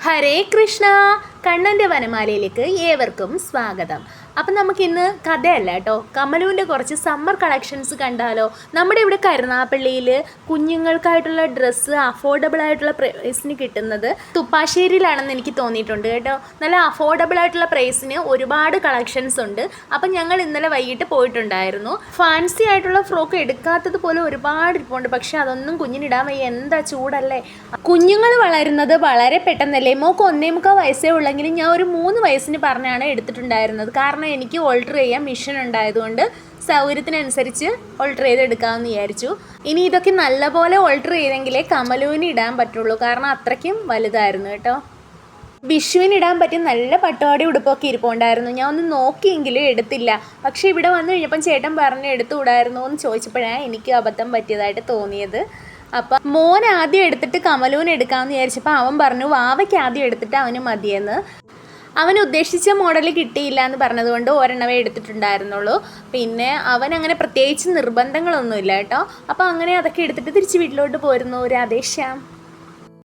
ഹരേ കൃഷ്ണ. കണ്ണൻ്റെ വനമാലയിലേക്ക് ഏവർക്കും സ്വാഗതം. അപ്പം നമുക്കിന്ന് കഥയല്ല കേട്ടോ, കമലുവിൻ്റെ കുറച്ച് സമ്മർ കളക്ഷൻസ് കണ്ടാലോ. നമ്മുടെ ഇവിടെ കരുനാഗപ്പള്ളിയിൽ കുഞ്ഞുങ്ങൾക്കായിട്ടുള്ള ഡ്രസ്സ് അഫോർഡബിൾ ആയിട്ടുള്ള പ്രൈസിന് കിട്ടുന്നത് തുപ്പാശ്ശേരിയിലാണെന്ന് എനിക്ക് തോന്നിയിട്ടുണ്ട് കേട്ടോ. നല്ല അഫോർഡബിൾ ആയിട്ടുള്ള പ്രൈസിന് ഒരുപാട് കളക്ഷൻസ് ഉണ്ട്. അപ്പം ഞങ്ങൾ ഇന്നലെ വൈകിട്ട് പോയിട്ടുണ്ടായിരുന്നു. ഫാൻസി ആയിട്ടുള്ള ഫ്രോക്ക് എടുക്കാത്തത് പോലെ ഒരുപാട് ഇരിപ്പുണ്ട്. പക്ഷെ അതൊന്നും കുഞ്ഞിനിടാൻ വയ്യ, എന്താ ചൂടല്ലേ. കുഞ്ഞുങ്ങൾ വളരുന്നത് വളരെ പെട്ടെന്നല്ലേ. മോക്ക് 1.25 വയസ്സേ ഉള്ളെങ്കിലും ഞാൻ ഒരു 3 വയസ്സിന് പറഞ്ഞാണ് എടുത്തിട്ടുണ്ടായിരുന്നത്. കാരണം എനിക്ക് ഓൾട്ടർ ചെയ്യാൻ മിഷൻ ഉണ്ടായതുകൊണ്ട് സൗകര്യത്തിനനുസരിച്ച് ഓൾട്ടർ ചെയ്തെടുക്കാമെന്ന് വിചാരിച്ചു. ഇനി ഇതൊക്കെ നല്ലപോലെ ഓൾട്ടർ ചെയ്തെങ്കിലേ കമലുവിന് ഇടാൻ പറ്റുള്ളൂ, കാരണം അത്രയ്ക്കും വലുതായിരുന്നു കേട്ടോ. വിഷുവിനിടാൻ പറ്റിയ നല്ല പട്ടുപാടി ഉടുപ്പൊക്കെ ഇരിപ്പുണ്ടായിരുന്നു. ഞാൻ ഒന്ന് നോക്കിയെങ്കിലും എടുത്തില്ല. പക്ഷേ ഇവിടെ വന്നു കഴിഞ്ഞപ്പം ചേട്ടൻ പറഞ്ഞ് എടുത്തുകൂടായിരുന്നു എന്ന് ചോദിച്ചപ്പോഴാണ് എനിക്ക് അബദ്ധം പറ്റിയതായിട്ട് തോന്നിയത്. അപ്പം മോൻ ആദ്യം എടുത്തിട്ട് കമലുവിന് എടുക്കാമെന്ന് വിചാരിച്ചപ്പോൾ അവൻ പറഞ്ഞു വാവയ്ക്ക് ആദ്യം എടുത്തിട്ട് അവന് മതിയെന്ന്. അവന് ഉദ്ദേശിച്ച മോഡൽ കിട്ടിയില്ല എന്ന് പറഞ്ഞതുകൊണ്ട് ഒരെണ്ണവേ എടുത്തിട്ടുണ്ടായിരുന്നുള്ളൂ. പിന്നെ അവൻ അങ്ങനെ പ്രത്യേകിച്ച് നിർബന്ധങ്ങളൊന്നുമില്ല കേട്ടോ. അപ്പോൾ അങ്ങനെ അതൊക്കെ എടുത്തിട്ട് തിരിച്ച് വീട്ടിലോട്ട് പോരുന്നു. രാധേശ്യാം.